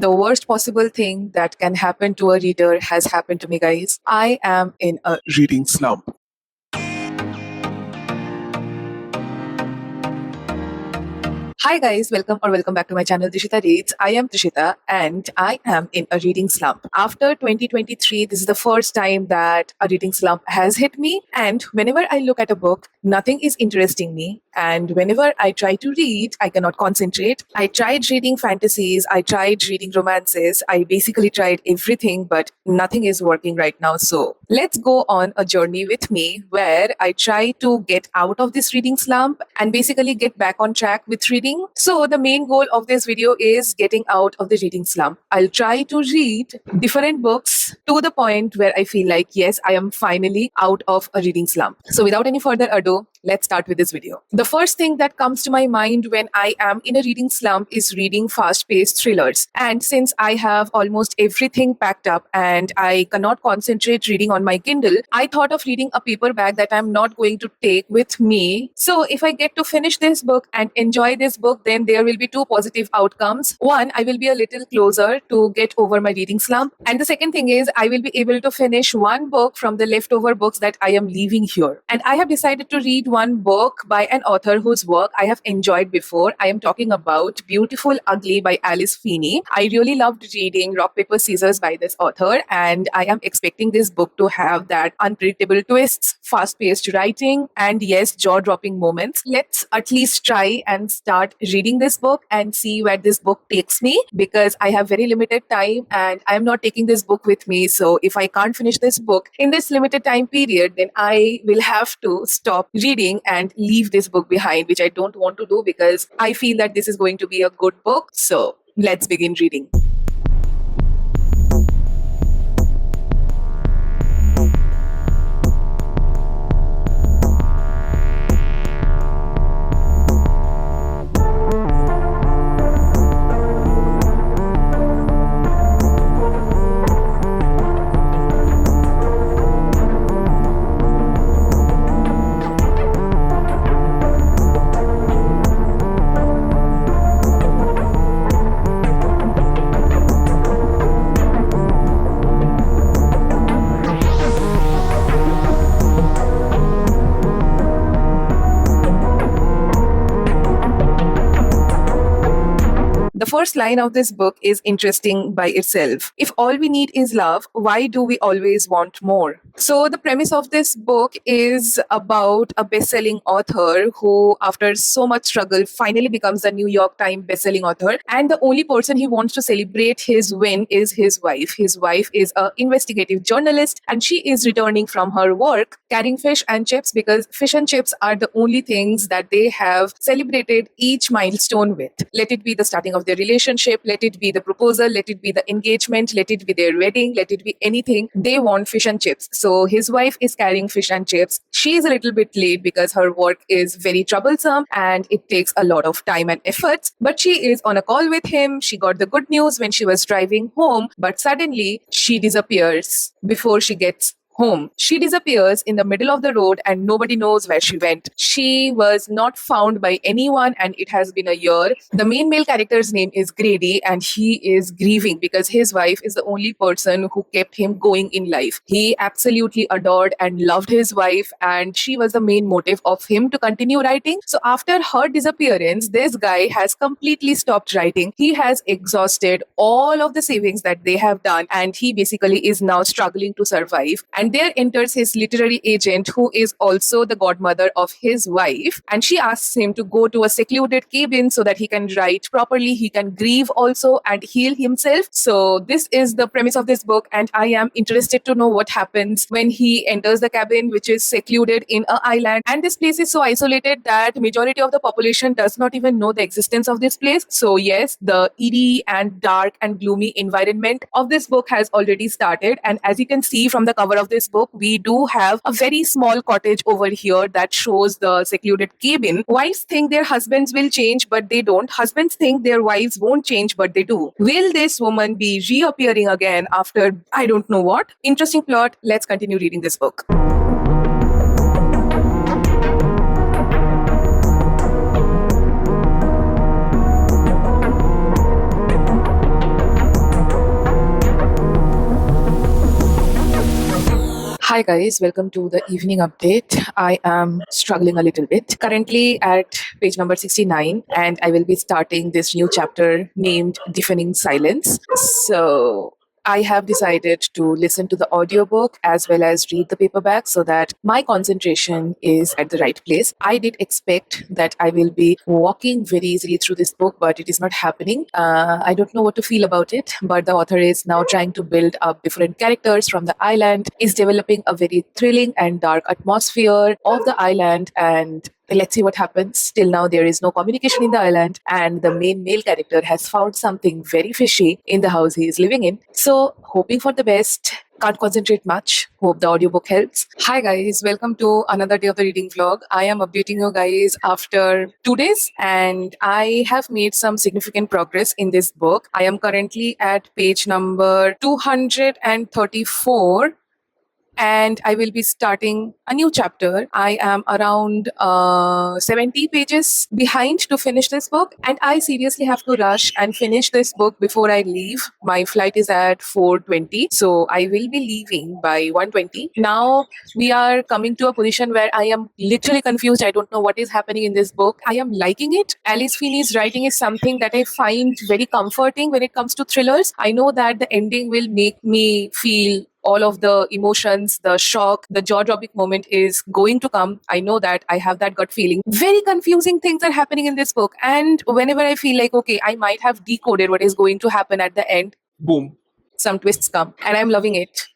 The worst possible thing that can happen to a reader has happened to me, guys. I am in a reading slump. Hi guys, welcome back to my channel Trishita Reads. I am Trishita and I am in a reading slump. After 2023, this is the first time that a reading slump has hit me, and whenever I look at a book, nothing is interesting me, and whenever I try to read, I cannot concentrate. I tried reading fantasies, I tried reading romances, I basically tried everything, but nothing is working right now. So let's go on a journey with me where I try to get out of this reading slump and basically get back on track with reading. So the main goal of this video is getting out of the reading slump. I'll try to read different books to the point where I feel like, yes, I am finally out of a reading slump. So without any further ado, let's start with this video. The first thing that comes to my mind when I am in a reading slump is reading fast-paced thrillers. And since I have almost everything packed up and I cannot concentrate reading on my Kindle, I thought of reading a paperback that I'm not going to take with me. So if I get to finish this book and enjoy this book, then there will be two positive outcomes. One, I will be a little closer to get over my reading slump. And the second thing is I will be able to finish one book from the leftover books that I am leaving here. And I have decided to read one book by an author whose work I have enjoyed before. I am talking about Beautiful Ugly by Alice Feeney. I really loved reading Rock, Paper, Scissors by this author, and I am expecting this book to have that unpredictable twists, fast-paced writing, and yes, jaw-dropping moments. Let's at least try and start reading this book and see where this book takes me, because I have very limited time and I am not taking this book with me. So if I can't finish this book in this limited time period, then I will have to stop reading and leave this book behind, which I don't want to do because I feel that this is going to be a good book. So let's begin reading. The first line of this book is interesting by itself. If all we need is love, why do we always want more? So the premise of this book is about a best-selling author who, after so much struggle, finally becomes a New York Times best-selling author. And the only person he wants to celebrate his win is his wife. His wife is an investigative journalist, and she is returning from her work carrying fish and chips, because fish and chips are the only things that they have celebrated each milestone with. Let it be the starting of their relationship, let it be the proposal, let it be the engagement, let it be their wedding, let it be anything. They want fish and chips. So his wife is carrying fish and chips. She is a little bit late because her work is very troublesome and it takes a lot of time and efforts. But she is on a call with him. She got the good news when she was driving home, but suddenly she disappears before she gets home. She disappears in the middle of the road and nobody knows where she went. She was not found by anyone and it has been a year. The main male character's name is Grady and he is grieving because his wife is the only person who kept him going in life. He absolutely adored and loved his wife and she was the main motive of him to continue writing. So after her disappearance, this guy has completely stopped writing. He has exhausted all of the savings that they have done and he basically is now struggling to survive. And there enters his literary agent, who is also the godmother of his wife. And she asks him to go to a secluded cabin so that he can write properly, he can grieve also and heal himself. So this is the premise of this book. And I am interested to know what happens when he enters the cabin, which is secluded in an island. And this place is so isolated that majority of the population does not even know the existence of this place. So yes, the eerie and dark and gloomy environment of this book has already started. And as you can see from the cover of this book, we do have a very small cottage over here that shows the secluded cabin. Wives think their husbands will change, but they don't. Husbands think their wives won't change, but they do. Will this woman be reappearing again after I don't know what? Interesting plot. Let's continue reading this book. Hi guys, welcome to the evening update. I am struggling a little bit. Currently at page number 69 and I will be starting this new chapter named Deafening Silence. So I have decided to listen to the audiobook as well as read the paperback so that my concentration is at the right place. I did expect that I will be walking very easily through this book, but it is not happening. I don't know what to feel about it, but the author is now trying to build up different characters from the island, is developing a very thrilling and dark atmosphere of the island, and let's see what happens. Till now, there is no communication in the island, and the main male character has found something very fishy in the house he is living in. So, hoping for the best. Can't concentrate much. Hope the audiobook helps. Hi guys, welcome to another day of the reading vlog. I am updating you guys after 2 days and I have made some significant progress in this book. I am currently at page number 234 and I will be starting a new chapter. I am around 70 pages behind to finish this book, and I seriously have to rush and finish this book before I leave. My flight is at 4:20, so I will be leaving by 1:20. Now we are coming to a position where I am literally confused. I don't know what is happening in this book. I am liking it. Alice Feeney's writing is something that I find very comforting when it comes to thrillers. I know that the ending will make me feel all of the emotions, the shock, the jaw-dropping moment is going to come. I know that. I have that gut feeling. Very confusing things are happening in this book. And whenever I feel like, okay, I might have decoded what is going to happen at the end, boom, some twists come. And I'm loving it.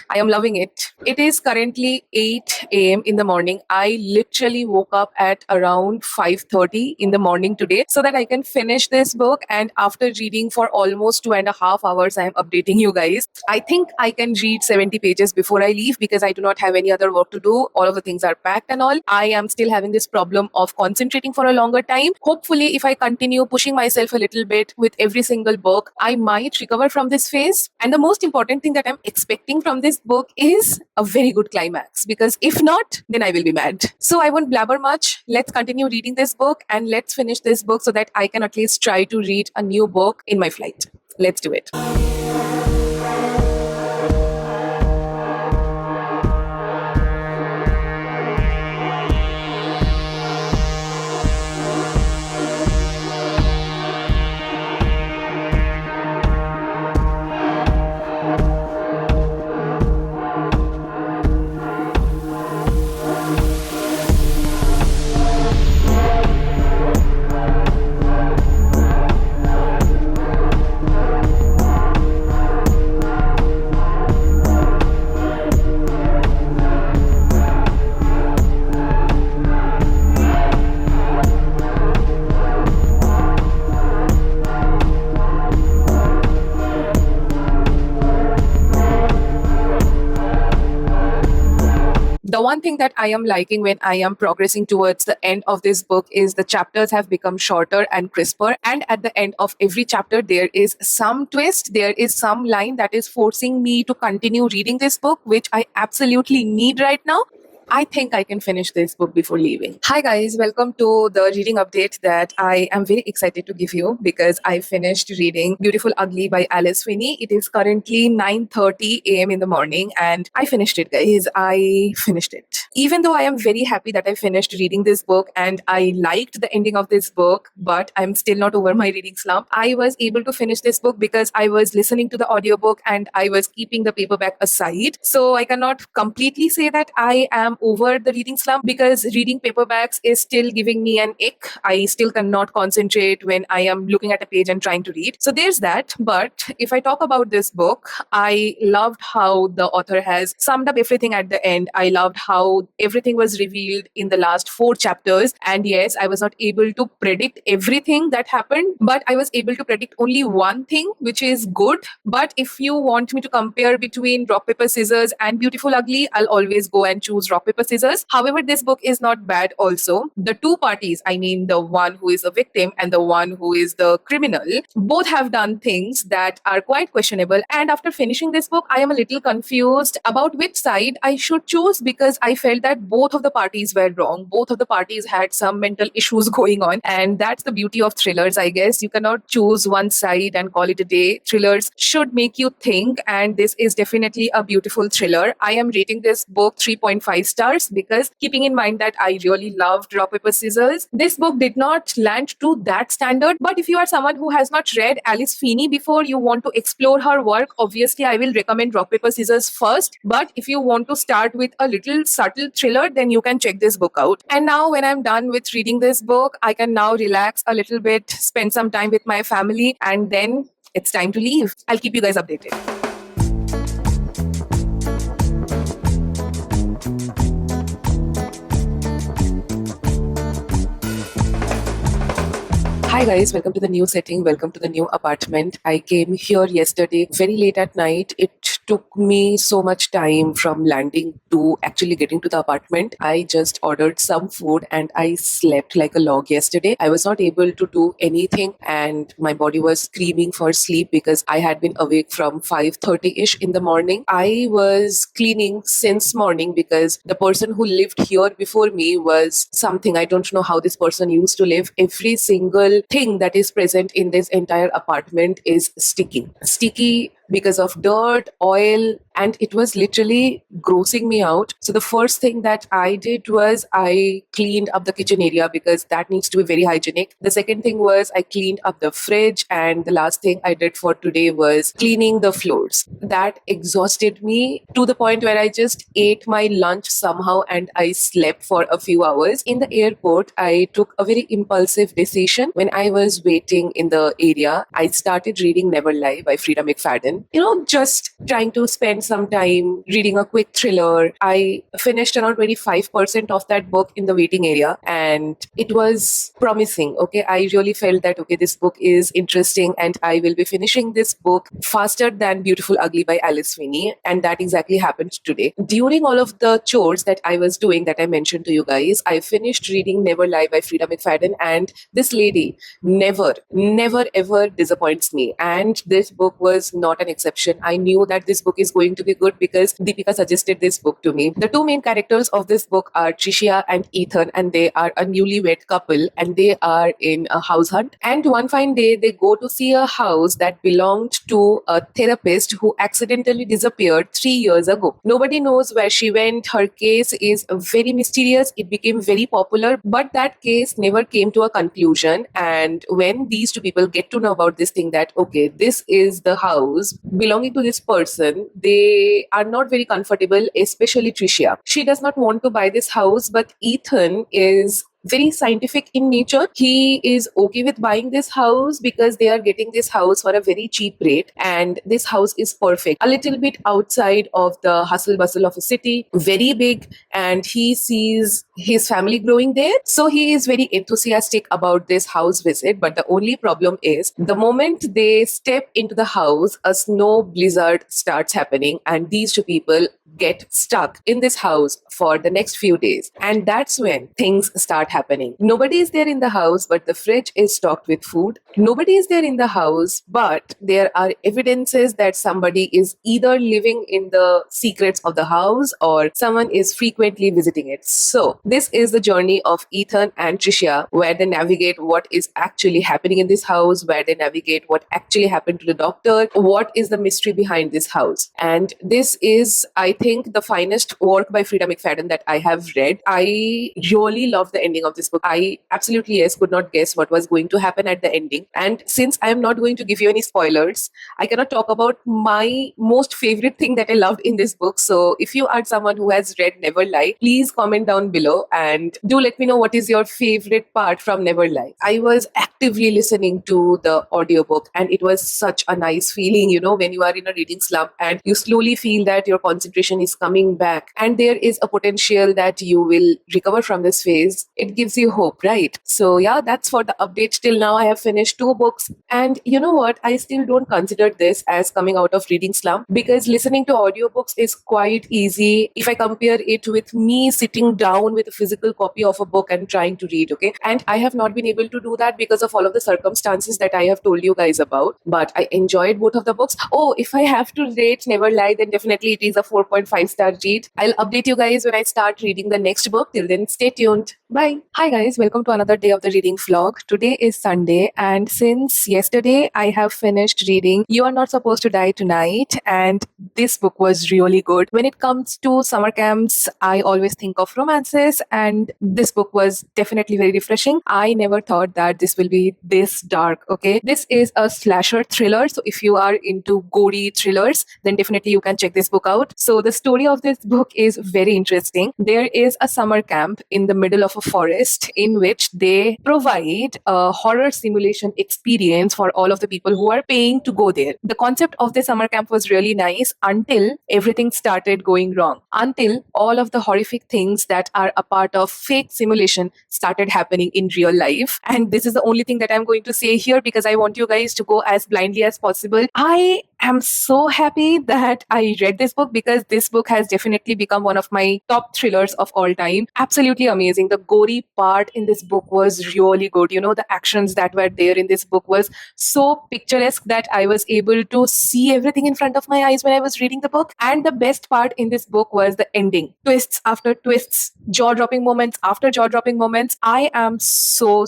I am loving it. It is currently 8 a.m. in the morning. I literally woke up at around 5:30 in the morning today so that I can finish this book. And after reading for almost 2.5 hours, I am updating you guys. I think I can read 70 pages before I leave because I do not have any other work to do. All of the things are packed and all. I am still having this problem of concentrating for a longer time. Hopefully, if I continue pushing myself a little bit with every single book, I might recover from this phase. And the most important thing that I'm expecting from this book is a very good climax, because if not, then I will be mad. So I won't blabber much. Let's continue reading this book and let's finish this book so that I can at least try to read a new book in my flight. Let's do it. The one thing that I am liking when I am progressing towards the end of this book is the chapters have become shorter and crisper. And at the end of every chapter, there is some twist. There is some line that is forcing me to continue reading this book, which I absolutely need right now. I think I can finish this book before leaving. Hi guys, welcome to the reading update that I am very excited to give you because I finished reading Beautiful Ugly by Alice Finney. It is currently 9:30 a.m. in the morning and I finished it, guys. I finished it. Even though I am very happy that I finished reading this book and I liked the ending of this book, but I'm still not over my reading slump. I was able to finish this book because I was listening to the audiobook and I was keeping the paperback aside. So I cannot completely say that I am over the reading slump because reading paperbacks is still giving me an ick. I still cannot concentrate when I am looking at a page and trying to read. So there's that. But if I talk about this book, I loved how the author has summed up everything at the end. I loved how everything was revealed in the last 4 chapters. And yes, I was not able to predict everything that happened, but I was able to predict only one thing, which is good. But if you want me to compare between Rock, Paper, Scissors and Beautiful Ugly, I'll always go and choose Rock, paper scissors. However, this book is not bad also. The two parties, I mean the one who is a victim and the one who is the criminal, both have done things that are quite questionable. And after finishing this book, I am a little confused about which side I should choose, because I felt that both of the parties were wrong. Both of the parties had some mental issues going on. And that's the beauty of thrillers, I guess. You cannot choose one side and call it a day. Thrillers should make you think. And this is definitely a beautiful thriller. I am rating this book 3.5 stars because, keeping in mind that I really loved Rock, Paper, Scissors, this book did not land to that standard. But if you are someone who has not read Alice Feeney before, you want to explore her work, obviously I will recommend Rock, Paper, Scissors first. But if you want to start with a little subtle thriller, then you can check this book out. And now when I'm done with reading this book, I can now relax a little bit, spend some time with my family, and then it's time to leave. I'll keep you guys updated. Hi guys, welcome to the new setting, welcome to the new apartment. I came here yesterday very late at night. It took me so much time from landing to actually getting to the apartment. I just ordered some food and I slept like a log yesterday. I was not able to do anything and my body was screaming for sleep because I had been awake from 5:30ish in the morning. I was cleaning since morning because the person who lived here before me was something, I don't know how this person used to live. Every single thing that is present in this entire apartment is sticky. Sticky because of dirt, oil, and it was literally grossing me out. So the first thing that I did was I cleaned up the kitchen area because that needs to be very hygienic. The second thing was I cleaned up the fridge, and the last thing I did for today was cleaning the floors. That exhausted me to the point where I just ate my lunch somehow and I slept for a few hours. In the airport, I took a very impulsive decision. When I was waiting in the area, I started reading Never Lie by Frida McFadden. Just trying to spend some time reading a quick thriller. I finished around 25% of that book in the waiting area and it was promising. Okay, I really felt that, okay, this book is interesting and I will be finishing this book faster than Beautiful Ugly by Alice Feeney. And that exactly happened today. During all of the chores that I was doing that I mentioned to you guys, I finished reading Never Lie by Frida McFadden, and this lady never ever disappoints me. And this book was not an exception. I knew that this book is going to be good because Deepika suggested this book to me. The two main characters of this book are Tricia and Ethan, and they are a newlywed couple and they are in a house hunt. And one fine day, they go to see a house that belonged to a therapist who accidentally disappeared 3 years ago. Nobody knows where she went. Her case is very mysterious. It became very popular, but that case never came to a conclusion. And when these two people get to know about this thing that, okay, this is the house belonging to this person, they are not very comfortable, especially Tricia. She does not want to buy this house, but Ethan is very scientific in nature. He is okay with buying this house because they are getting this house for a very cheap rate, and this house is perfect. A little bit outside of the hustle bustle of a city, very big, and he sees his family growing there. So he is very enthusiastic about this house visit. But the only problem is the moment they step into the house, a snow blizzard starts happening, and these two people get stuck in this house for the next few days. And that's when things start happening. Nobody is there in the house, but the fridge is stocked with food. Nobody is there in the house, but there are evidences that somebody is either living in the secrets of the house or someone is frequently visiting it. So this is the journey of Ethan and Tricia, where they navigate what is actually happening in this house, where they navigate what actually happened to the doctor, what is the mystery behind this house. And this is, I think, the finest work by Frida McFadden that I have read. I really love the ending of this book. I absolutely, yes, could not guess what was going to happen at the ending. And since I am not going to give you any spoilers, I cannot talk about my most favorite thing that I loved in this book. So if you are someone who has read Never Lie, please comment down below and do let me know what is your favorite part from Never Lie. I was actively listening to the audiobook and it was such a nice feeling, when you are in a reading slump and you slowly feel that your concentration simulation is coming back and there is a potential that you will recover from this phase, it gives you hope, right? So yeah, that's for the update. Till now I have finished 2 books, and you know what, I still don't consider this as coming out of reading slump, because listening to audiobooks is quite easy if I compare it with me sitting down with a physical copy of a book and trying to read. Okay, and I have not been able to do that because of all of the circumstances that I have told you guys about, but I enjoyed both of the books. Oh, if I have to rate Never Lie, then definitely it is a 4.5-star read. I'll update you guys when I start reading the next book. Till then, stay tuned. Bye. Hi guys, welcome to another day of the reading vlog. Today is Sunday, and since yesterday I have finished reading You Are Not Supposed to Die Tonight, and this book was really good. When it comes to summer camps, I always think of romances, and this book was definitely very refreshing. I never thought that this will be this dark. Okay, this is a slasher thriller, so if you are into gory thrillers, then definitely you can check this book out. So the story of this book is very interesting. There is a summer camp in the middle of a forest in which they provide a horror simulation experience for all of the people who are paying to go there. The concept of the summer camp was really nice until everything started going wrong, until all of the horrific things that are a part of fake simulation started happening in real life. And this is the only thing that I'm going to say here, because I want you guys to go as blindly as possible. I am so happy that I read this book, because this book has definitely become one of my top thrillers of all time. Absolutely amazing. The gory part in this book was really good. You know, the actions that were there in this book was so picturesque that I was able to see everything in front of my eyes when I was reading the book. And the best part in this book was the ending. Twists after twists, jaw-dropping moments after jaw-dropping moments. I am so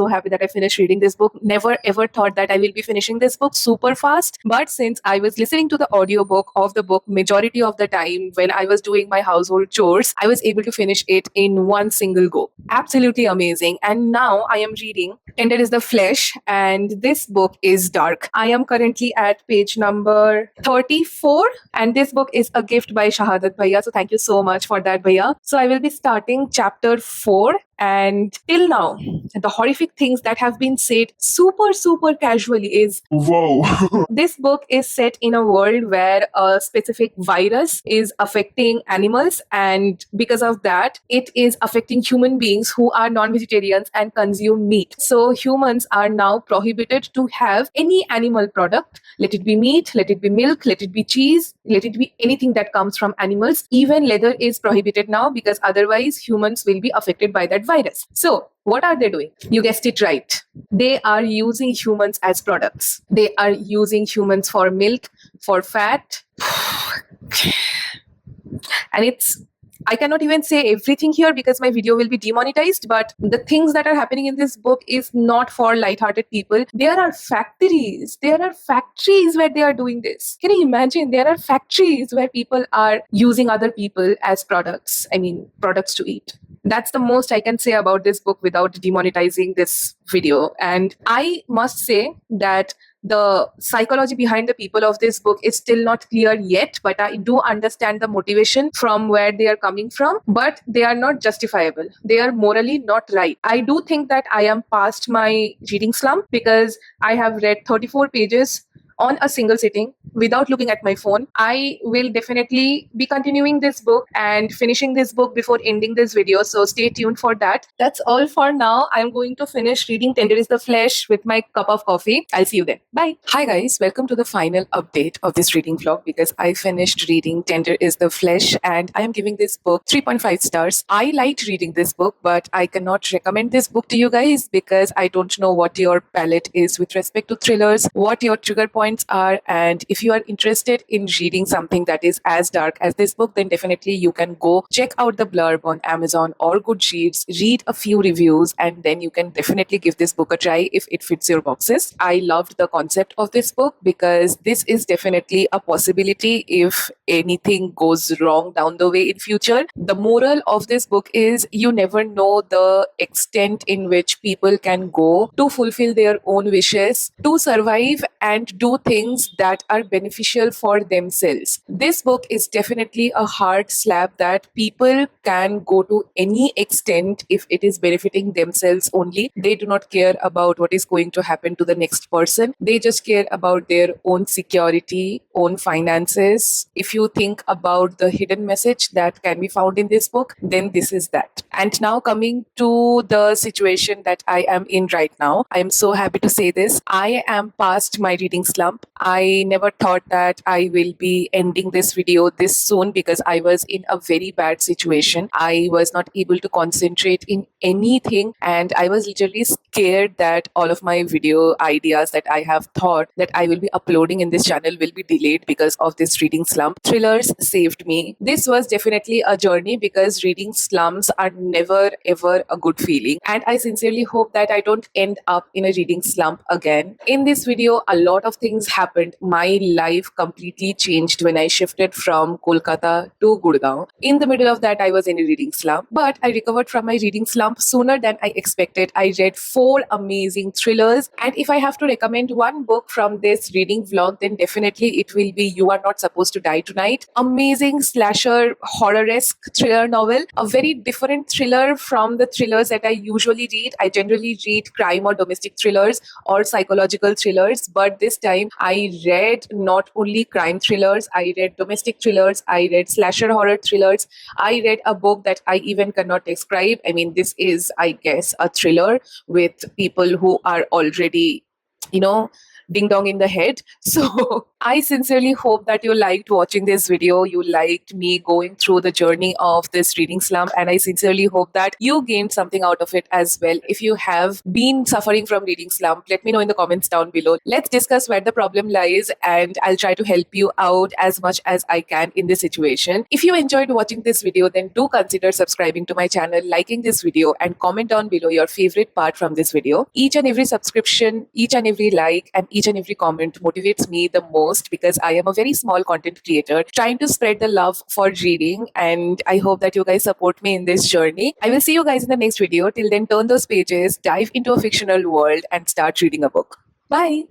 happy that I finished reading this book. Never ever thought that I will be finishing this book super fast. But since I was listening to the audiobook of the book majority of the time when I was doing my household chores, I was able to finish it in one single go. Absolutely amazing. And now I am reading Tender is the Flesh, and this book is dark. I am currently at page number 34, and this book is a gift by Shahadat Bhaiya. So thank you so much for that, Bhaiya. So I will be starting chapter 4. And till now, the horrific things that have been said super casually is, whoa. This book is set in a world where a specific virus is affecting animals, and because of that, it is affecting human beings who are non-vegetarians and consume meat. So humans are now prohibited to have any animal product. Let it be meat, let it be milk, let it be cheese, let it be anything that comes from animals. Even leather is prohibited now, because otherwise humans will be affected by that virus. So what are they doing? You guessed it right. They are using humans as products. They are using humans for milk, for fat. And I cannot even say everything here because my video will be demonetized, but the things that are happening in this book is not for light-hearted people. There are factories. There are factories where they are doing this. Can you imagine? There are factories where people are using other people as products. I mean, products to eat. That's the most I can say about this book without demonetizing this video. And I must say that the psychology behind the people of this book is still not clear yet, but I do understand the motivation from where they are coming from, but they are not justifiable. They are morally not right. I do think that I am past my reading slump, because I have read 34 pages on a single sitting without looking at my phone. I will definitely be continuing this book and finishing this book before ending this video, so stay tuned for that. That's all for now. I'm going to finish reading Tender is the Flesh with my cup of coffee. I'll see you then. Bye. Hi guys, welcome to the final update of this reading vlog, because I finished reading Tender is the Flesh and I am giving this book 3.5 stars. I liked reading this book, but I cannot recommend this book to you guys because I don't know what your palette is with respect to thrillers, what your trigger points are, and if you are interested in reading something that is as dark as this book, then definitely you can go check out the blurb on Amazon or Goodreads, read a few reviews, and then you can definitely give this book a try if it fits your boxes. I loved the concept of this book because this is definitely a possibility if anything goes wrong down the way in future. The moral of this book is you never know the extent in which people can go to fulfill their own wishes, to survive and do do things that are beneficial for themselves. This book is definitely a hard slap that people can go to any extent if it is benefiting themselves only. They do not care about what is going to happen to the next person. They just care about their own security, own finances. If you think about the hidden message that can be found in this book, then this is that. And now coming to the situation that I am in right now, I am so happy to say this. I am past my reading slump. I never thought that I will be ending this video this soon because I was in a very bad situation. I was not able to concentrate in anything, and I was literally scared that all of my video ideas that I have thought that I will be uploading in this channel will be delayed because of this reading slump. Thrillers saved me. This was definitely a journey because reading slumps are never ever a good feeling, and I sincerely hope that I don't end up in a reading slump again. In this video, a lot of things happened. My life completely changed when I shifted from Kolkata to Gurgaon. In the middle of that, I was in a reading slump, but I recovered from my reading slump sooner than I expected. I read 4 amazing thrillers, and if I have to recommend one book from this reading vlog, then definitely it will be You Are Not Supposed to Die Tonight. Amazing slasher horror-esque thriller novel, a very different thriller from the thrillers that I usually read. I generally read crime or domestic thrillers or psychological thrillers, but this time I read not only crime thrillers, I read domestic thrillers, I read slasher horror thrillers. I read a book that I even cannot describe. I mean, this is, I guess, a thriller with people who are already, you know, ding dong in the head. So I sincerely hope that you liked watching this video. You liked me going through the journey of this reading slump, and I sincerely hope that you gained something out of it as well. If you have been suffering from reading slump, let me know in the comments down below. Let's discuss where the problem lies, and I'll try to help you out as much as I can in this situation. If you enjoyed watching this video, then do consider subscribing to my channel, liking this video, and comment down below your favorite part from this video. Each and every subscription, each and every like, and each and every comment motivates me the most because I am a very small content creator trying to spread the love for reading, and I hope that you guys support me in this journey. I will see you guys in the next video. Till then, turn those pages, dive into a fictional world, and start reading a book. Bye!